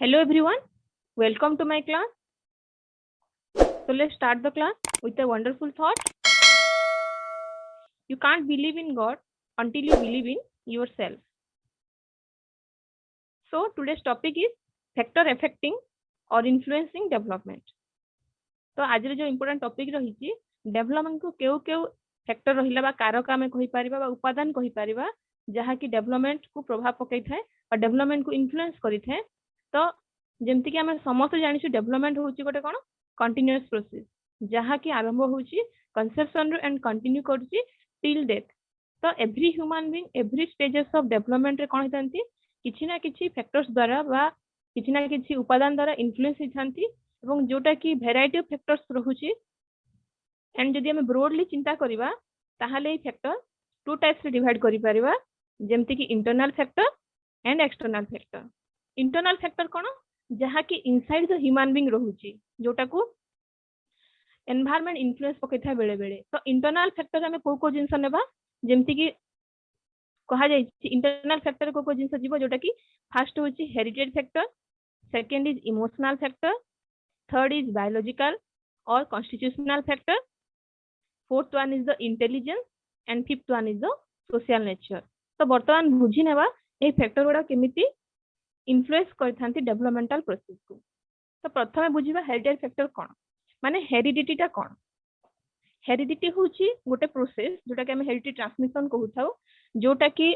Hello everyone, welcome to my class. So let's start the class with a wonderful thought. You can't believe in God until you believe in yourself. So today's topic is factor affecting or influencing development. तो आज जो important topic रही development को केउ केउ factor रहिला बा कारक आमे कहि परिबा बा उपादान कहि परिबा जहा कि डेवलपमेंट को प्रभाव पकई थाए और डेवलपमेंट को इन्फ्लुएंस करि थाए। तो जेमति कि आमे समस्त जानि छु डेवलपमेंट होची गोटे कोन कंटीन्यूअस प्रोसेस जहा कि आरंभ होची कंसेप्शन रो एंड कंटिन्यू करची टिल डेथ। तो every human being every stages of development रे कोन हितांती किछि ना किछि फैक्टर्स द्वारा बा किछि ना किछि उपादान द्वारा इन्फ्लुएंस हितांती এবং जोटा कि भेराइटी ऑफ फैक्टर्स रहुची। एंड जदि हम ब्रॉडली चिंता करिबा ताहाले ई फैक्टर टू टाइप्स रे डिवाइड करि परिबा जेमति कि internal factor and external factor. Internal factor कोन जहा कि इनसाइड द ह्यूमन बीइंग रहुची जोटा को एनवायरनमेंट इन्फ्लुएंस पकैथा बेले बेले। तो इंटरनल फैक्टर हमें को जिंस नेबा जेमति कि कहा जाय इंटरनल फैक्टर को जिंस जीवो जोटा कि फर्स्ट होची heritage factor, second is emotional factor, third is biological or constitutional factor, fourth one is the intelligence and fifth one is the social nature. तो वर्तमान बुझी नेबा ए फैक्टर गुडा केमिति इन्फ्लुएंस करथांती डेवलपमेंटल प्रोसेस को। तो प्रथमे बुझीबा हेरिटेज फैक्टर कोन माने हेरिडिटी टा कोन। हेरिडिटी होची गोटे प्रोसेस जोटा कि हम हेरिडिटी ट्रांसमिशन कहउथाउ जोटा कि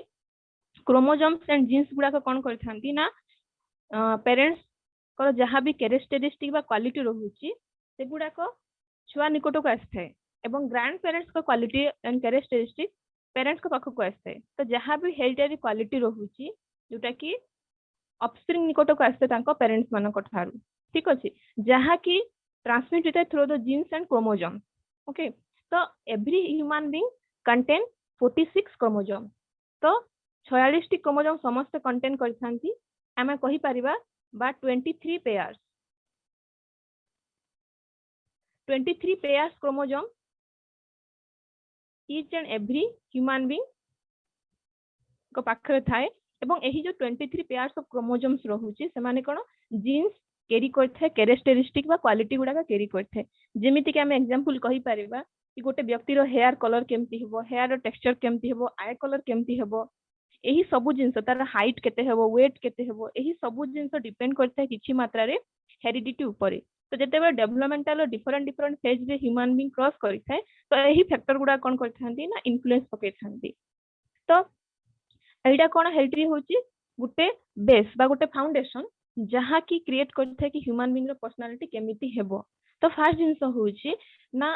क्रोमोसोम्स एंड जीन्स गुडा को कोन करथांती ना पेरेंट्स को जहाँ भी कैरेक्टरिस्टिक बा क्वालिटी रहुची से गुडा को छुआ निकट को आस्थाय एवं ग्रैंड पेरेंट्स को क्वालिटी एंड कैरेक्टरिस्टिक पेरेंट्स को पाख को आस्थाय। तो जहाँ भी हेरिडिटरी क्वालिटी रहुची जोटा कि ऑफस्प्रिंग निकट को आस्थाय तांको पेरेंट्स मानक ठारू। ठीक अछि जहाँ कि ट्रांसमिट होता है through the genes and chromosomes. Okay तो every human being contain 46 chromosome. तो 46 टी क्रोमोसोम समस्त कंटेन करथांती आमे कहि परिबा बा 23 pairs 23 pairs chromosome each and every human being को पाखरे थाए एवं एही जो 23 पेयर्स ऑफ क्रोमोसोम्स रहुची से माने कोन जीन्स कैरी करथे कैरेक्टरिस्टिक बा क्वालिटी गुडा का कैरी करथे। जेमिति कि हम एग्जांपल कहि परिबा कि गोटे व्यक्ति रो हेयर कलर केमति हेबो, हेयर रो टेक्सचर केमति हेबो, आई कलर केमति हेबो, एही सबु जिंस तार हाइट केते हेबो, वेट केते हेबो, एही सबु जिंस डिपेंड करता है किछि मात्रा रे हेरिडिटी ऊपर। तो जते बे डेवलपमेंटल डिफरेंट डिफरेंट फेज रे ह्यूमन बीइंग क्रॉस करिथाय तो एही फैक्टर गुडा कोन करथांती ना इन्फ्लुएंस पकैथांती। तो एटा कोन हेरिडिटी होची गुटे बेस बा गुटे फाउंडेशन जहा कि क्रिएट करथाय कि ह्यूमन बीइंग रो पर्सनालिटी केमिति हेबो। तो फर्स्ट जिंस होची ना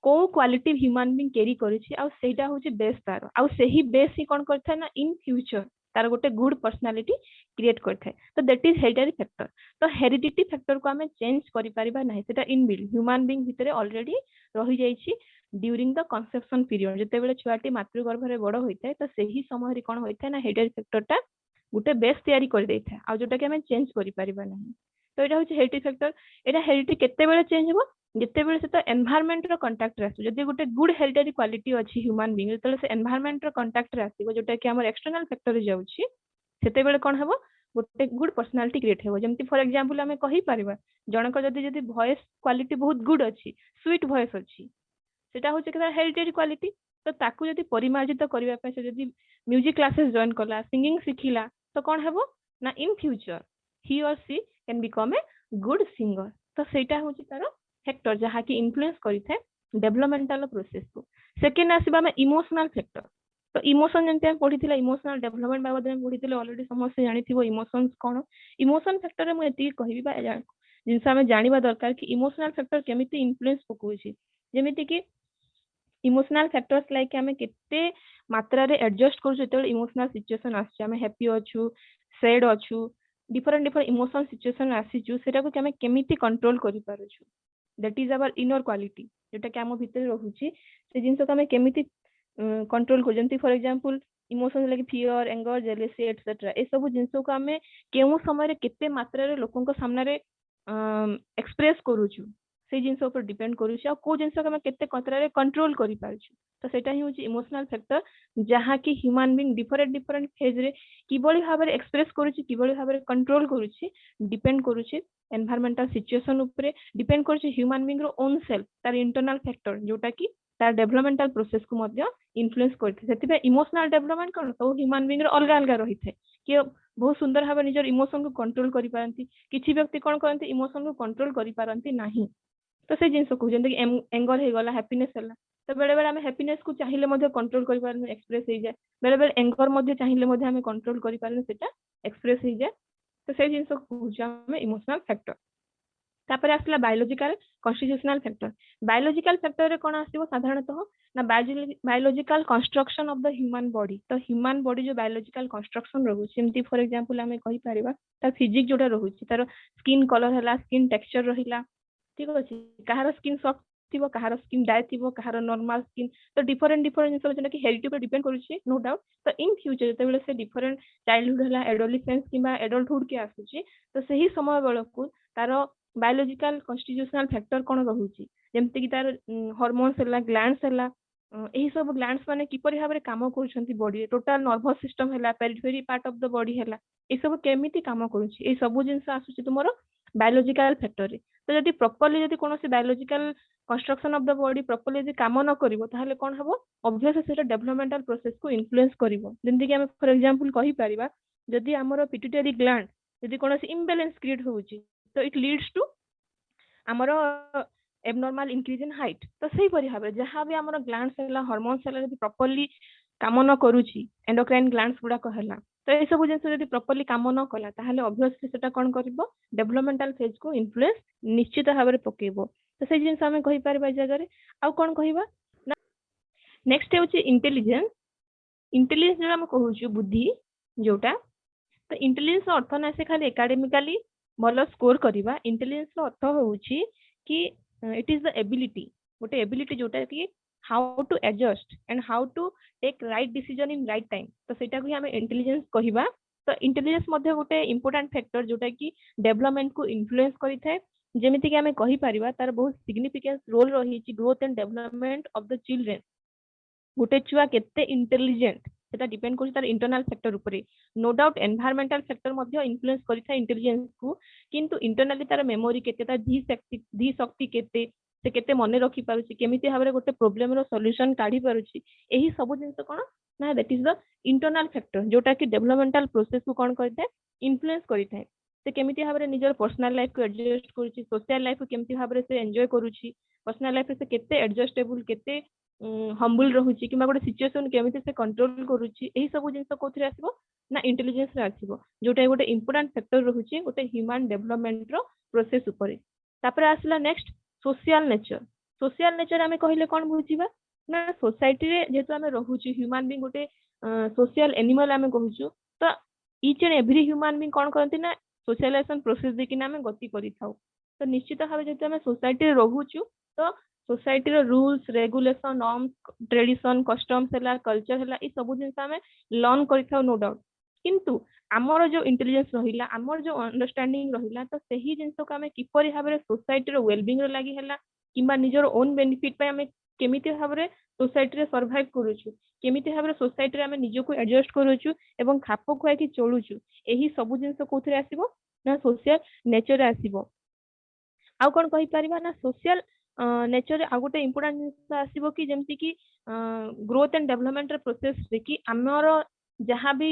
को क्वालिटी ह्यूमन बीइंग कैरी करिछि आ सेटा होची बेस तार आ सेही बेस ही कोन करथाय ना इन फ्यूचर तार गोटे गुड पर्सनालिटी क्रिएट करथाय। तो दैट इज हेरिडिटरी फैक्टर। तो हेरिडिटी फैक्टर को हमें चेंज करि परिबा नाही सेटा इनबिल्ट ह्यूमन बीइंग भितरे ऑलरेडी रहि जाईछि ड्यूरिंग द कंसेप्शन पीरियड जते बेले छुआटी मातृगर्भ रे बड़ होइथाय तो सेही समय रे कोन होइथाय ना हेरिडिटरी फैक्टर टा गुटे बेस तयारी कर देइथाय आ जोटा कि हमें चेंज करि परिबा नाही। तो एटा होची हेरिडिटरी फैक्टर। एटा हेरिडिटी केते बेले चेंज हो जिते बेले से तो एनवायरनमेंट रो कांटेक्ट रे आसु जदि गोटे गुड हेरिडिटरी क्वालिटी अछि ह्यूमन बीइंग तले से एनवायरनमेंट रो कांटेक्ट रे आसीबो जोटा कि हमर एक्सटर्नल फैक्टर रे जाउछि सेते बेले कोन हेबो गोटे गुड पर्सनालिटी क्रिएट हेबो। जेमति फॉर एग्जांपल हमें कहि परिबा जनक जदि वॉइस क्वालिटी बहुत गुड अछि स्वीट वॉइस अछि सेटा होछि कि हेरिडिटरी क्वालिटी। तो ताकू जदि परिमार्जित करिवा पे से जदि म्यूजिक क्लासेस जॉइन करला सिंगिंग सिखिला तो कोन हेबो ना in future he or she can become a good singer. तो सेटा होछि तारो फैक्टर जहा कि इन्फ्लुएंस करिथे डेवलपमेंटल प्रोसेस को। सेकंड आसीबा में इमोशनल फैक्टर। तो इमोशन जंते हम पढिथिला इमोशनल डेवलपमेंट बाबद में पढिथिले ऑलरेडी समस्त जानिथिबो इमोशंस कोन। इमोशन फैक्टर रे म एति कहिबी बा जिंस हमें जानिबा दरकार कि इमोशनल फैक्टर केमिति इन्फ्लुएंस पकोछि। जेमिति कि इमोशनल फैक्टर्स लाइक हमें केते मात्रा रे एडजस्ट करू जेते इमोशनल सिचुएशन आछि हमें हैप्पी अछु सैड अछु डिफरेंट डिफरेंट इमोशनल सिचुएशन आसीछु सेटा को हमें केमिति कंट्रोल करि पारुछु that is our inner quality जोटा कि हम भीतर रहुछि से जिंस को हमें केमिति कंट्रोल कर जंती for example emotions like fear anger jealousy etcetera ए सब जिंस को हमें केउ समय रे केते मात्रा रे लोकन को सामने रे एक्सप्रेस करूछु से जिनस ऊपर डिपेंड करूछ आ को जिनस हम केते कतरा रे कंट्रोल करि पारछु तो सेटा ही होची इमोशनल फैक्टर जहा कि ह्यूमन बीइंग डिफरेंट फेज रे किबळी भाबरे एक्सप्रेस करूची किबळी भाबरे कंट्रोल करूची डिपेंड करूची एनवायरमेंटल सिचुएशन ऊपर डिपेंड करूची ह्यूमन बीइंग रो ओन सेल्फ तार इंटरनल फैक्टर जोटा कि तार डेवलपमेंटल प्रोसेस को मध्य इन्फ्लुएंस करथे सेतिबे इमोशनल डेवलपमेंट कोन तो ह्यूमन बीइंग रो अलग अलग रहिथे कि बहुत सुंदर भाबे निजर इमोशन को कंट्रोल करि पारंती किछि व्यक्ति कोन करंती इमोशन को कंट्रोल करि पारंती नाही तो से जिनस को जेंते कि एंगर हे गला हैप्पीनेस हला तो बेले बेले हमें हैप्पीनेस को चाहिए मध्य कंट्रोल करि पारनु एक्सप्रेस हो जाए बेले बेले एंगर मध्य चाहिए मध्य हमें कंट्रोल करि पारनु सेटा एक्सप्रेस हो जाए तो से जिनस को हमें इमोशनल फैक्टर तापर आसला biological constitutional factor biological factor रे कोन आसीबो साधारणतः ना biological construction of the human body तो ह्यूमन बॉडी जो बायोलॉजिकल कंस्ट्रक्शन रहू जेमती फॉर एग्जांपल हमें कहि परिबा ता फिजिक्स जोटा रहू तार स्किन कलर हला स्किन टेक्सचर रहिला ठीक अछि कहार स्किन सॉफ्ट थिबो कहार स्किन ड्राई थिबो कहार नॉर्मल स्किन तो डिफरेंट जिंस जेना कि हेरिडिटी पर डिपेंड करूची नो डाउट तो इन फ्यूचर जते बेले से डिफरेंट चाइल्डहुड हला एडोलेसेंस किबा एडल्टहुड के आसुची तो सही समय बेलकु तार बायोलॉजिकल कॉन्स्टिट्यूशनल फैक्टर कोन रहूची जेमते कि तार हार्मोन्स हला ग्लैंड्स हला एही सब ग्लैंड्स माने किपरि भाबरे काम करूछंती बॉडी टोटल नर्वस सिस्टम हला periphery part of the body हला ए सब केमिति काम करूची ए सब जिंस आसुची तुमरो बायोलॉजिकल फैक्टर रे तो जदि प्रॉपर्ली जदि कोनोसी biological construction of the body properly जदि काम न करिवो ताहले कोन हबो ऑब्वियसली सेटा डेवलपमेंटल प्रोसेस को इन्फ्लुएंस करिवो जेंति कि हम फॉर एग्जांपल कहि परिबा जदि हमरो पिट्यूटरी ग्लैंड जदि कोनोसी इम्बैलेंस क्रिएट होउची तो इट लीड्स टू हमरो एबनॉर्मल इंक्रीज इन हाइट तो सही परि भाबरे जहां भी हमरो ग्लैंड्स हला हार्मोन्स हला जदि प्रॉपर्ली काम न करूची एंडोक्राइन ग्लैंड्स गुडा कहला तो ए सब जिंस जदि प्रॉपर्ली काम न कला ताहले ऑब्वियसली सेटा कोन करिवो डेवलपमेंटल फेज को इन्फ्लुएंस निश्चित भाबरे पकेइबो तो से जिंस हमें कहि परबा जगह रे आ कोन कहिबा ना नेक्स्ट होची इंटेलिजेंस इंटेलिजेंस जो हम कहूछु बुद्धि जोटा तो इंटेलिजेंस अर्थ ना से खाली एकेडमिकली भलो स्कोर करिबा इंटेलिजेंस रो अर्थ होउची कि इट इज द एबिलिटी गोटे एबिलिटी जोटा कि how to adjust and how to take right decision in right time तो सेटा को हमें इंटेलिजेंस कहिबा तो इंटेलिजेंस मध्ये गोटे इंपोर्टेंट फैक्टर जोटा कि डेवलपमेंट को इन्फ्लुएंस करि थाए जेमिति कि हमें कहि परिबा तार बहुत सिग्निफिकेंस रोल रही छि growth and development of the children गोटे छुआ केते इंटेलिजेंट सेटा डिपेंड करि तार इंटरनल फैक्टर ऊपर नो डाउट एनवायरमेंटल फैक्टर मध्ये इन्फ्लुएंस करि थाए इंटेलिजेंस को किंतु इंटरनली तार मेमोरी केते तार धी शक्ति केते से केते मने रखि पारुछि केमिति भाबरे गोटे प्रॉब्लम रो सॉल्यूशन काढी पारुछि एही सब जिंस कोन ना that is the internal factor जोटा कि डेवलपमेंटल प्रोसेस को कोन करते इन्फ्लुएंस करि थाए से केमिति भाबरे निजर पर्सनल लाइफ को एडजस्ट करूछि सोशल लाइफ को केमिति भाबरे से एन्जॉय करूछि पर्सनल लाइफ से केते एडजस्टेबल केते हम्बल रहुछि किबा गोटे सिचुएशन केमिति से कंट्रोल करूछि एही सब जिंस कोथरे आसीबो ना इंटेलिजेंस रे आसीबो जोटा गोटे इंपोर्टेंट फैक्टर रहुछि गोटे ह्यूमन डेवलपमेंट रो प्रोसेस ऊपर तापर आसला नेक्स्ट सोशल नेचर हमें कहले कोन बुझिबा ना सोसाइटी रे जेतु हमें रहूची ह्यूमन बीइंग गोटे सोशल एनिमल हमें कहूछु तो each and every human being कोन करंती ना सोशलाइजेशन प्रोसेस देखिना हमें गति करि थाउ तो निश्चित भाबे जेतु हमें सोसाइटी रे रहूछु तो सोसाइटी रो rules regulation norms tradition customs हला कल्चर हला ई सब जिंस हमें लर्न करि थाउ नो डाउट किंतु आमर जो इंटेलिजेंस रहिला आमर जो अंडरस्टैंडिंग रहिला तो सही जिंस को हमें किपरि भाबरे सोसाइटी रो वेलबीइंग रो लागि हला किबा निजर ओन बेनिफिट पे हमें केमिति भाबरे सोसाइटी रे सर्वाइव करूछु केमिति भाबरे सोसाइटी रे हमें निजो को एडजस्ट करूछु एवं खाप खुआ कि चलुछु एही सब जिंस कोथरे आसीबो ना सोशल नेचर आसीबो आ कोन कहि परिबा ना सोशल नेचर आ गोटे इंपोर्टेंट जिंस आसीबो कि जेमति कि ग्रोथ एंड डेवलपमेंट रे प्रोसेस रे कि हमर जहां भी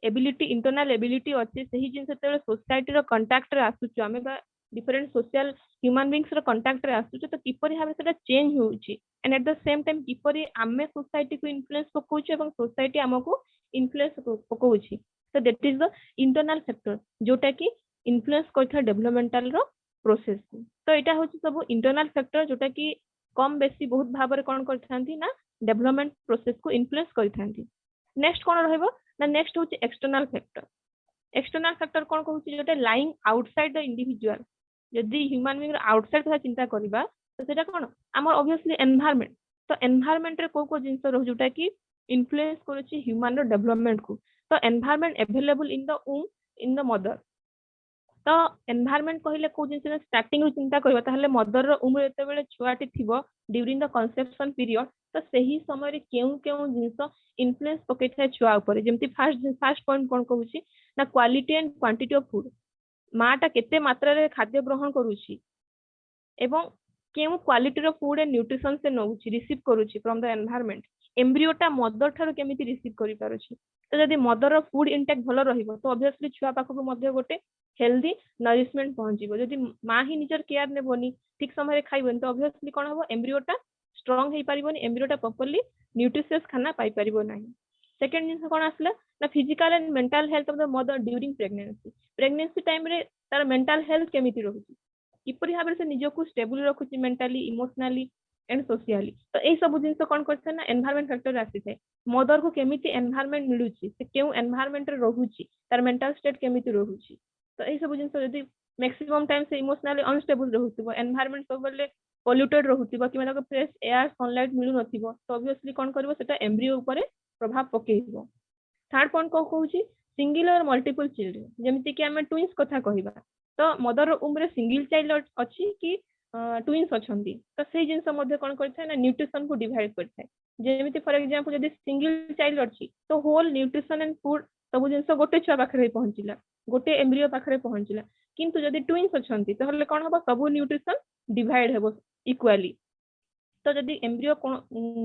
एबिलिटी इंटरनल एबिलिटी अछि सही जिंस ते सोसाइटी रो कांटेक्ट रे आसुछु हमें बा डिफरेंट सोशल ह्यूमन बीइंग्स रो कांटेक्ट रे आसुछु तो किपरि भाबे सेटा चेंज होउची and at the same time किपरि आमे सोसाइटी को इन्फ्लुएंस पकोउछु एवं सोसाइटी हमको इन्फ्लुएंस पकोउची तो that is the internal factor जोटा कि इन्फ्लुएंस करथा डेवलपमेंटल रो प्रोसेस तो एटा होची सब इंटरनल फैक्टर जोटा कि कम बेसी बहुत भाबरे कोन करथांती ना डेवलपमेंट प्रोसेस को इन्फ्लुएंस करथांती नेक्स्ट कोन रहइबो ना नेक्स्ट होची एक्सटर्नल फैक्टर कोन कहूची जोटा लाइंग आउटसाइड द इंडिविजुअल यदि ह्यूमन बीइंग आउटसाइड का चिंता करबा तो सेटा कोन हमर ऑब्वियसली एनवायरनमेंट तो एनवायरनमेंट रे को जिंस रह जोटा कि इन्फ्लुएंस करूची ह्यूमन रो डेवलपमेंट को तो environment available in the वूम in the mother तो एनवायरनमेंट कहले को जिन स्टार्टिंग रु चिंता करबा ताहले मदर रो उम्र एते बेले छुआटी थिबो ड्यूरिंग द कंसेप्शन पीरियड तो सही समय रे केउ केउ जिंस इन्फ्लुएंस पके थाए छुआ ऊपर जेमति फर्स्ट पॉइंट कोन कहूची ना quality and quantity of food माटा केते मात्रा रे खाद्य ग्रहण करूची एवं केउ क्वालिटी रो फूड एंड न्यूट्रिशन से नउची रिसीव करूची फ्रॉम द एनवायरनमेंट एम्ब्रियोटा मदर ठारो केमिति रिसीव करि पारुची तो जदि मदर रो फूड इंटेक भलो रहिबो तो ऑब्वियसली छुआ पाखको मध्ये गोटे हेल्दी नरिशमेंट पहुंचीबो जदि मां ही निजर केयर नेबोनी ठीक समय रे खाइबोनी तो ऑब्वियसली कोन हबो एम्ब्रियोटा स्ट्रांग हेई पारिबोनी एम्ब्रियोटा प्रॉपर्ली न्यूट्रिशियस खाना पाई पारिबो नाही सेकंड जिंस कोन आसला ना physical and mental health of the mother during pregnancy time रे तार मेंटल हेल्थ केमिति रहउची किपरि भाबरे से निजको स्टेबल रखुची मेंटली इमोशनली एंड सोशियली तो ए सब जिंस कोन करछे ना एनवायरनमेंट फैक्टर आसी थे मदर को केमिति एनवायरनमेंट मिलुची से केउ एनवायरनमेंट रे रहउची तार मेंटल स्टेट केमिति रहउची तो ए सब जिंस यदि मैक्सिमम टाइम से इमोशनली अनस्टेबल रहउतिबो एनवायरनमेंट सबले पोल्यूटेड रहउतिबो कि मतलब फ्रेश एयर सनलाइट मिलु नथिबो तो ऑब्वियसली कोन करबो सेटा एम्ब्रियो ऊपर प्रभाव पकेइबो थर्ड पॉइंट को कहूची सिंगल और मल्टीपल चिल्ड्रन जेमिति कि हमें ट्विन्स कथा कहिबा तो मदर उम्र सिंगल चाइल्ड अछि कि ट्विन्स अछंती तो सेही जिंस मध्ये कोन करथाय ना न्यूट्रिशन को डिवाइड करथाय जेमिति फॉर एग्जांपल यदि सिंगल चाइल्ड अछि तो होल न्यूट्रिशन एंड फूड सब जिंस गोटे छुआ पाखरे पहुंचिला गोटे एम्ब्रियो पाखरे पहुंचिला किंतु यदि ट्विन्स अछंती तो हले कोन हबो सब न्यूट्रिशन डिवाइड हेबो इक्वली तो जदि एम्ब्रियो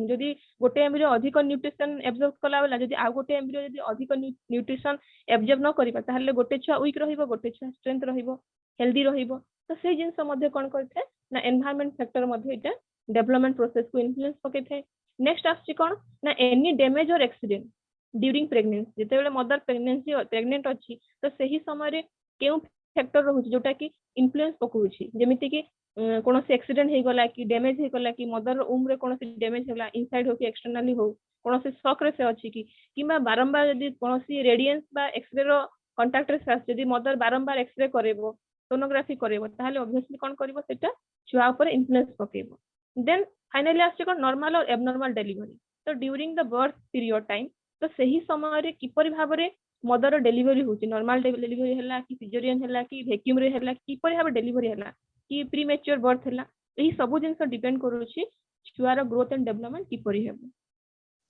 जदि गोटे एम्ब्रियो अधिक न्यूट्रिशन एब्जॉर्ब कला वाला जदि आ गोटे एम्ब्रियो जदि अधिक न्यूट्रिशन एब्जॉर्ब न करिबा ताहले गोटे छुआ वीक रहिबो गोटे छुआ स्ट्रेंथ रहिबो हेल्दी रहिबो तो से जिंस मध्ये कोन करथे ना एनवायरनमेंट फैक्टर मध्ये इटा डेवलपमेंट प्रोसेस को इन्फ्लुएंस पकेथे नेक्स्ट आछि कोन ना एनी डैमेज और एक्सीडेंट ड्यूरिंग प्रेगनेंसी जेते बेले मदर प्रेग्नेंट अछि तो सही समय रे केउ फैक्टर रहउची जोटा कि इन्फ्लुएंस पकोउची जेमिति कि कोनो से एक्सीडेंट हे गला कि डैमेज हे गला कि मदर उम्र रे कोनो से डैमेज होला इनसाइड हो कि एक्सटर्नली हो कोनो से शॉक रे से अछि कि किबा बारंबार यदि कोनो से रेडिएंस बा एक्सरे रो कांटेक्ट रे से यदि मदर बारंबार एक्सरे करेबो सोनोग्राफी करेबो ताहले ऑब्वियसली कोन करबो सेटा छुआ ऊपर इन्फ्लुएंस पकेबो देन फाइनली आछि कोन नॉर्मल और एबनॉर्मल डिलीवरी तो during the birth period time तो सही समय रे किपरि भाबरे मदर डिलीवरी होची नॉर्मल डिलीवरी हला कि सिजेरियन हला कि वैक्यूम रे हला किपरि भाबरे डिलीवरी हला कि प्रीमेच्योर बर्थ हला एही सब जिंस डिपेंड करूची छुआर ग्रोथ एंड डेवलपमेंट किपरि हेबो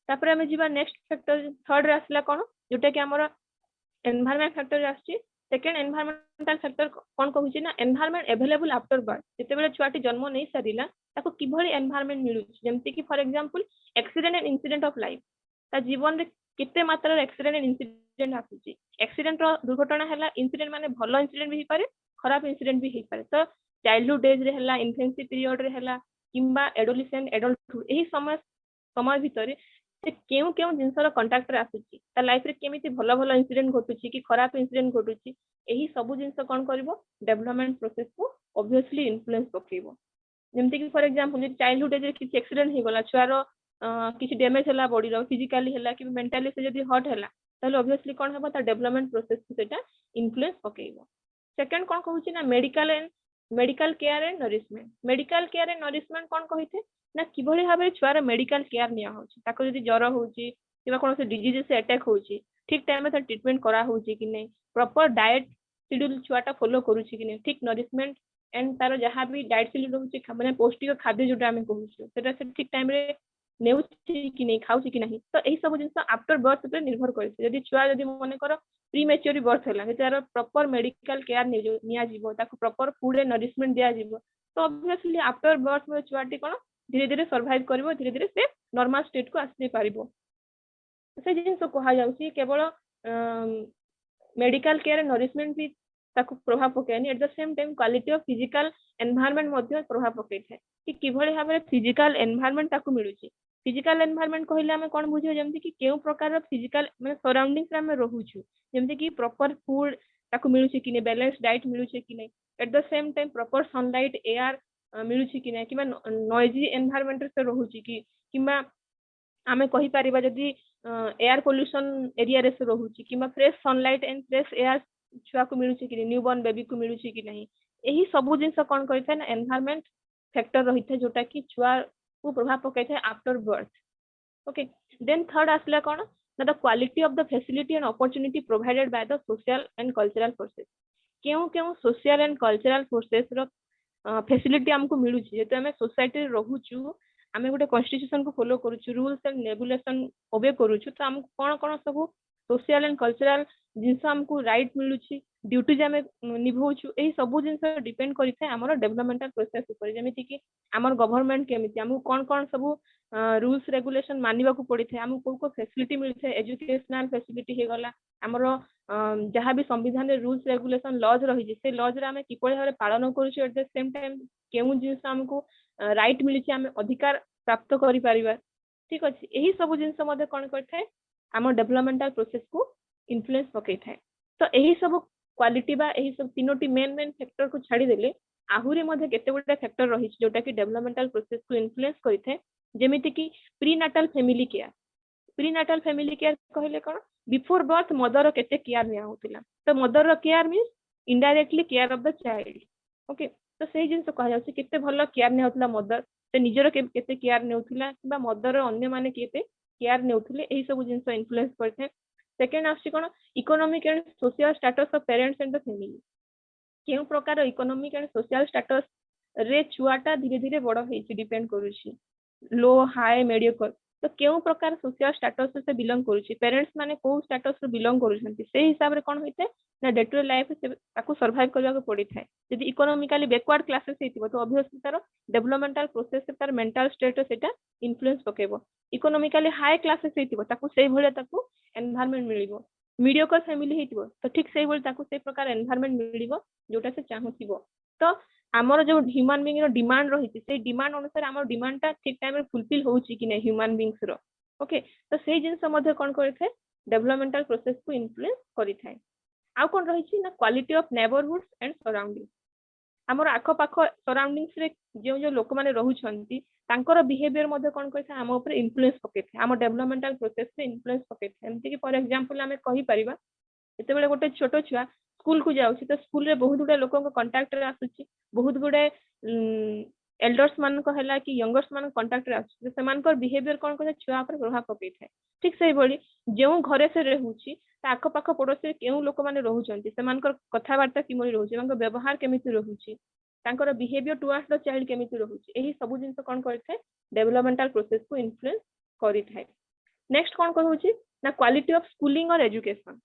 तापर हमें जीवा नेक्स्ट फैक्टर थर्ड रे आसला कोन जोटा कि हमर एनवायरनमेंट फैक्टर आछि सेकंड एनवायरमेंटल फैक्टर कोन कहूची ना एनवायरनमेंट अवेलेबल आफ्टर बर्थ जेते बेले छुआटी जन्म नै सारिला ताको किभଳି एनवायरनमेंट मिलुची जेमति कि for example accident and incident of life ता जीवन रे किते मात्रा रे एक्सीडेंट एंड इंसिडेंट आसुची एक्सीडेंट रो दुर्घटना हला इंसिडेंट माने भलो इंसिडेंट भी पारे खराब इंसिडेंट भी हे पारे तो चाइल्डहुड एज रे हला इन्फेंसी पीरियड रे हला किंबा एडोलेसेंट एडल्टहुड एही समय भितरे से केउ केउ जिंसर कांटेक्ट रे आसुची ता लाइफ रे केमिति भलो भलो इंसिडेंट घटुची कि खराब इंसिडेंट घटुची एही सब जिंस कोन करबो डेवलपमेंट प्रोसेस को ऑब्वियसली इन्फ्लुएंस पकेबो जेमति कि फॉर एग्जांपल चाइल्डहुड एज रे किछि एक्सीडेंट हे गला छुआरो किछि डैमेज हला बॉडी रो फिजिकली हला कि मेंटली से जदी हर्ट हला ताले ऑब्वियसली कोन हबो ता डेवलपमेंट प्रोसेस को सेटा इन्फ्लुएंस पकेबो सेकंड कोन कहूची ना मेडिकल केयर एंड नरिशमेंट कोन कहिथे ना किभଳି भाबरे छुआर मेडिकल केयर निया होची ताको जदी ज्वर होची किबा कोनो से डिजीज से अटैक होची ठीक टाइम में ट्रीटमेंट करा होची कि नै प्रॉपर डाइट शेड्यूल छुआटा फॉलो करूची कि नै ठीक नरिशमेंट एंड तारो जहां भी डाइट शेड्यूल होची माने पौष्टिक खाद्य जोटा हमें कहूची सेटा से ठीक टाइम रे नेउची कि नै खाउची कि नहीं तो एही सब जिंस आफ्टर बर्थ पे निर्भर करछि यदि छुआ यदि मने करो प्रीमेच्योर बर्थ हला तार प्रॉपर मेडिकल केयर निया जीवो ताको प्रॉपर फूड एंड नरिशमेंट दिया जीवो तो ऑब्वियसली आफ्टर बर्थ में छुआटी कोन धीरे धीरे सर्वाइव करिवो धीरे धीरे से नॉर्मल स्टेट को आसी पारिबो से जिंस कहा जाउची केवल मेडिकल केयर एंड नरिशमेंट भी ताको प्रभाव पकेनी at the same time quality of physical environment मध्ये प्रभाव पकेथे कि किभଳି भाबरे फिजिकल एनवायरनमेंट ताको मिलुची फिजिकल एनवायरनमेंट कहले हमें कोन बुझियो जेमति कि केउ प्रकार फिजिकल माने सराउंडिंग्स रे हमें रहूछु जेमति कि प्रॉपर फूड ताको मिलुची कि नै बैलेंस डाइट मिलुची कि नै at the same time proper sunlight air मिलुची कि नै किबा नॉइजी एनवायरनमेंट से रहूची कि किबा हमें कहि परिबा जदी एयर पोल्यूशन एरिया रे से रहूची किबा fresh sunlight and fresh air छुआ को मिलुची कि न्यूबॉर्न बेबी को मिलुची कि नहीं एही सब जिंस कोन करिथा ना एनवायरनमेंट फैक्टर रहिथा जोटा कि छुआ को प्रभाव पकाइथा after birth okay then third आसला कोन ना the quality of the facility and opportunity provided by the social and cultural forces केउ केउ सोशल एंड कल्चरल फोर्सेस रो फैसिलिटी हमको मिलू छी जेते हमें सोसाइटी रहू छु हमें गोटे कॉन्स्टिट्यूशन को फॉलो करू छु रूल्स एंड रेगुलेशन ओबे करू छु तो हमको कोन कोन सब सोशल एंड कल्चरल जिनस हमको राइट मिलू छी ड्यूटी जे हमें निभौ छु एही सब जिनस डिपेंड करि थाए हमर डेवलपमेंटल प्रोसेस ऊपर जेमिति कि हमर गवर्नमेंट केमिति हमको कोन कोन सब रूल्स रेगुलेशन मानिबा को पड़ी थाए हमको को फैसिलिटी मिल थाए एजुकेशनल फैसिलिटी हे गला हमर जहाँ भी संविधान रे रूल्स रेगुलेशन लॉज रही जे से लॉज रे हमें किपरि भाबे पालन करू छु एट द सेम टाइम केउ जिनस हमको राइट मिली छी हमें अधिकार प्राप्त करि परिबा ठीक अछि एही सब जिनस मध्ये कोन करथाय हमर डेवलपमेंटल प्रोसेस को इन्फ्लुएंस पकै थाए तो एही सब क्वालिटी बा एही सब तीनोटी मेन फैक्टर को छाड़ी देले आहुरी मध्ये केते गुडा फैक्टर रही छी जोटा कि डेवलपमेंटल प्रोसेस को इन्फ्लुएंस करि थाए जेमिति कि प्रीनाटल फैमिली केयर कहले कोन बिफोर बर्थ मदर केते केयर निया होतिला तो मदर रो care means indirectly care of the child okay तो सेही जिंस कह जाउछि केते भलो केयर निया होतिला मदर से निजरो केते केयर नेउथिला किबा मदर रो अन्य माने केते केयर नेउथिले एही सब जिंस इन्फ्लुएंस करथे सेकेंड आछि कोन economic and social status of parents and the family केउ प्रकार इकोनॉमिक एंड सोशल स्टेटस रे छुआटा धीरे धीरे बड़ होइछि डिपेंड करूछि लो हाई मीडियम तो केउ प्रकार सोशल स्टेटस से बिलोंग करूछि पेरेंट्स माने को स्टेटस रे बिलोंग करूछंती से हिसाब रे कोन होइते ना डे टू डे लाइफ से ताको सर्वाइव करबा को पड़ी थाए यदि इकोनॉमिकली बैकवर्ड क्लासेस हेतिबो तो ऑब्वियसली तार डेवलपमेंटल प्रोसेस से तार मेंटल स्टेटस सेटा इन्फ्लुएंस पकेबो इकोनॉमिकली हाई क्लासेस हेतिबो ताको सेही भले ताको एनवायरनमेंट मिलिबो मीडियोकर फैमिली हेतिबो तो ठीक सेही भले ताको से प्रकार एनवायरनमेंट मिलिबो जोटा से चाहूथिबो तो हमर जो ह्यूमन बीइंग रो डिमांड रहिछि से डिमांड अनुसार हमर डिमांड ता ठीक टाइम रे फुलफिल होउछि कि नै ह्यूमन बीइंग्स रो ओके तो सेही जिंस मध्ये कोन करिथे डेवलपमेंटल प्रोसेस को इन्फ्लुएंस करिथाय आ कोन रहिछि ना quality of neighbourhoods and surrounding हमर आखो पाखो सराउंडिंग्स रे जो जो लोक माने रहुछंती तांकर बिहेवियर मध्ये कोन करिथा हम ऊपर इन्फ्लुएंस पकेथे हम डेवलपमेंटल प्रोसेस से इन्फ्लुएंस पकेथे एमति कि फॉर एग्जांपल हमें कहि परिबा एते बेले गोटे छोटो छुआ स्कूल को जाउछि तो स्कूल रे बहुत गुडे लोकन को कांटेक्ट रे आसुछि बहुत गुडे एल्डर्स मान को हला कि यंगर्स मान कांटेक्ट रे आसुछि सेमान को बिहेवियर कोन को छुआ पर प्रभाव पकै थाए ठीक सही बडी जेउ घरे से रहउछि ता आखो पाखो पड़ोसी केउ लोक माने रहउछंती सेमान को कथा वार्ता किमोरी रहउछि सेमान को व्यवहार केमिति रहउछि तांकर बिहेवियर टुवर्ड्स द चाइल्ड केमिति रहउछि एही सब जिंस कोन करथाय डेवलपमेंटल प्रोसेस को इन्फ्लुएंस करि थाए नेक्स्ट कोन कहउछि ना क्वालिटी ऑफ स्कूलिंग और एजुकेशन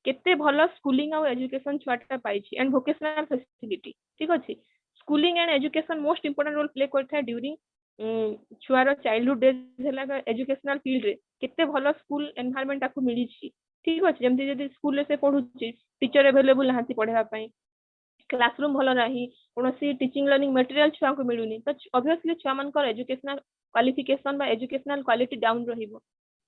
केते भलो स्कूलिंग और एजुकेशन छुआटा पाइछि एंड वोकेशनल फैसिलिटी ठीक अछि schooling and education most important role play करथा ड्यूरिंग छुआर चाइल्डहुड डेज हला एजुकेशनल फील्ड रे केते भलो स्कूल एनवायरनमेंट आपको मिली छी ठीक अछि जेमति जदि स्कूल से पढुछि टीचर अवेलेबल नाहंती पढेबा पई क्लासरूम भलो नाही कोनोसी टीचिंग लर्निंग मटेरियल छुआ को मिलुनी तो ऑब्वियसली छुआ मन को एजुकेशनल क्वालिफिकेशन बा एजुकेशनल क्वालिटी डाउन रहिबो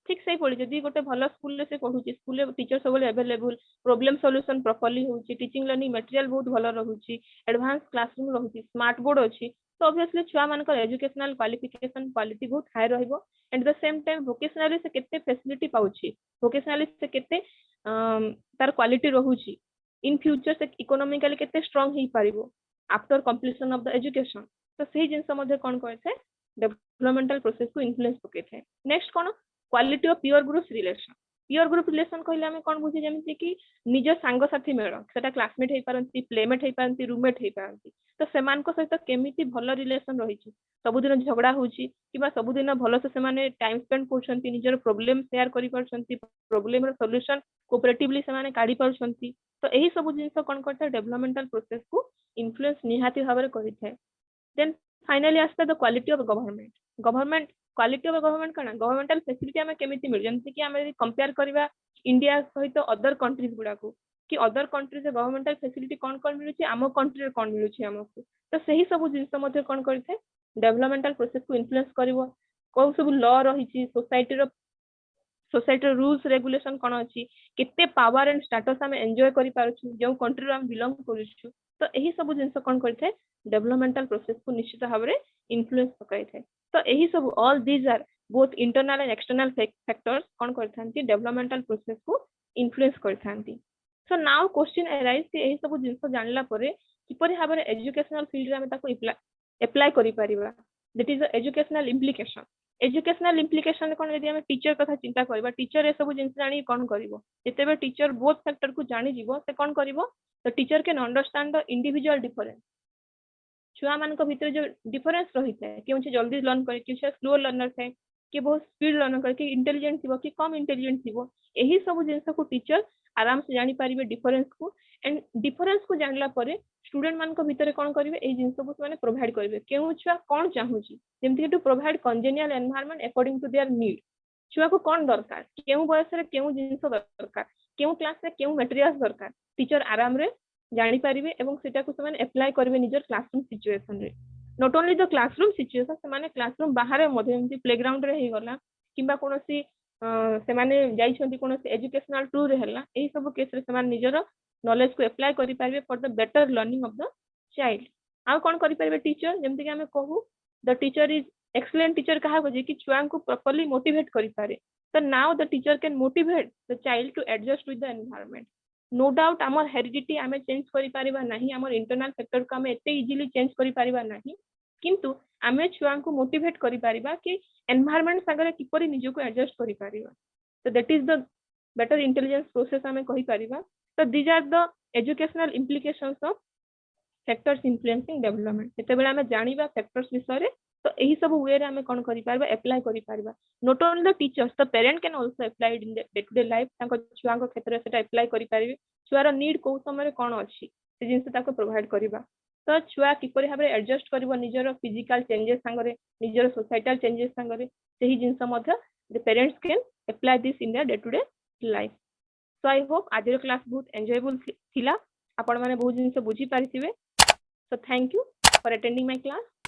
ठीक सही पड़ी जदि गोटे भलो स्कूल से पढुछि स्कूल रे टीचर सब अवेलेबल प्रॉब्लम सॉल्यूशन प्रॉपर्ली होउछि टीचिंग लर्निंग मटेरियल बहुत भलो रहउछि एडवांस क्लासरूम रहउछि स्मार्ट बोर्ड अछि तो ऑब्वियसली छुआ मन को एजुकेशनल क्वालिफिकेशन क्वालिटी बहुत हाई रहिबो at the same time vocationally से केते फैसिलिटी पाउछि वोकेशनली से केते तार क्वालिटी रहउछि इन फ्यूचर से इकोनॉमिकली केते स्ट्रांग ही पारिबो after completion of the education तो सही जिंस मध्ये कोन करथे डेवलपमेंटल प्रोसेस को इन्फ्लुएंस पकेथे नेक्स्ट कोन quality of peer group relation कहले हमें कोन बुझी जेमिति कि निज सांग साथी मेळ सेटा क्लासमेट हे पारंती प्लेमेट हे पारंती रूममेट हे पारंती तो सेमान को सहित केमिति भलो रिलेशन रहिछि सब दिन झगड़ा होउछि किबा सब दिन भलो से सेमाने टाइम स्पेंड करछंती निजर प्रॉब्लम शेयर करि परछंती प्रॉब्लम रो सॉल्यूशन कोऑपरेटिवली सेमाने काढी परछंती तो एही सब जिंस कोन करता डेवलपमेंटल प्रोसेस को इन्फ्लुएंस निहाती भाबरे करिथाय देन फाइनली आस्ता the quality of government quality of government कना गवर्नमेंटल फैसिलिटी हमें केमिति मिल जेमति कि हमें कंपेयर करबा इंडिया सहित अदर कंट्रीज गुडा को कि अदर कंट्रीज रे गवर्नमेंटल फैसिलिटी कोन मिलुछि आमो कंट्री रे कोन मिलुछि हमको तो सही सब जिंस मध्ये कोन करथे डेवलपमेंटल प्रोसेस को इन्फ्लुएंस करिवो को सब लॉ रहिछि सोसाइटी रूल्स रेगुलेशन कोन अछि केते पावर एंड स्टेटस हम एन्जॉय करि पारछु जो कंट्री रे हम बिलोंग करिछु तो एही सब जिंस कोन करथे डेवलपमेंटल प्रोसेस को निश्चित भाबरे इन्फ्लुएंस पकाइथे तो एही सब all these are both internal and external factors कोन करथांती डेवलपमेंटल प्रोसेस को इन्फ्लुएंस करथांती सो नाउ क्वेश्चन अराइज कि एही सब जिंस जानला परे किपरि भाबरे एजुकेशनल फील्ड रे हम ताको अप्लाई करि परिबा that is the educational implication educational implication कौन यदि आम टीचर कथा चिंता करबा टीचर ए सब जिंस जानी कौन करिवो जेतेबे टीचर बोथ फैक्टर को जानी जीवो से कौन करिवो the teacher can understand the individual difference छुआ मान भीतर जो डिफरेंस रही है कि जल्दी लर्न करे कि स्लो लर्नर थे कि बहुत स्पीड लर्नर करे कि इंटेलिजेंट थी कि कम इंटेलिजेंट थी यही सब जिन को टीचर आराम से जानी पारिबे डिफरेंस को एंड डिफरेंस को जानला परे स्टूडेंट मान भीतर कौन करेंगे ये जिन को से प्रोवाइड करेंगे क्यों छुआ कौन चाहूँगी जमीक to provide congenial environment according to their need छुआ को कौन दरकार क्यों बयस क्यों जिन दरकार क्यों क्लास रे क्यों मटेरियल्स दरकार टीचर आराम रे जानी पारिबे एवं सेटा को से अप्लाई करेंगे निजर क्लासरूम सिचुएशन रे not only the classroom situation से क्लासरूम बाहर प्लेग्राउंड रे गला किंबा कोनोसी से माने जाइछंती कोनोसी एजुकेशनल टूर रे हला एही सब केस रे से निजर नॉलेज को अप्लाई करि पारिबे for the better learning of the child आ कोन करि पारिबे टीचर जेमति कि हमें कहू the teacher is excellent teacher कहा जे कि छुआ को प्रॉपर्ली मोटिवेट करि पारे तो now the teacher can motivate the child to adjust with the environment no doubt आमर हेरिडिटी आमे चेंज करि पारिबा नाही आमर इंटरनल फैक्टर को आमे एते इजीली चेंज करि पारिबा नाही किंतु आमे छुआ को मोटिवेट करि पारिबा कि एनवायरनमेंट संगरे किपरि निजो को एडजस्ट करि पारिबा तो that is the better intelligence process आमे कहि पारिबा तो these are the educational implications of factors influencing development जेते बेले आमे जानिबा फैक्टर्स विषय तो यही सब वे रे आमे कोन करि पारबा अप्लाई करि पारबा not only the teachers the parent can also apply in the day to day life ताको छुआ को क्षेत्र सेटा अप्लाई करि पारिबे छुआर नीड को समय कोन अछि से जिंस ताको प्रोवाइड करिबा तो छुआ किपरि भाबे एडजस्ट करिवो निजर फिजिकल चेंजेस संगरे निजर सोसाइटल चेंजेस संगरे सेही जिंस मध्य the parents can apply this in the day to day life so I hope आज क्लास बहुत एंजॉयबल थिला आपण माने बहुत जिंस बुझी पारिथिबे so thank you for attending my class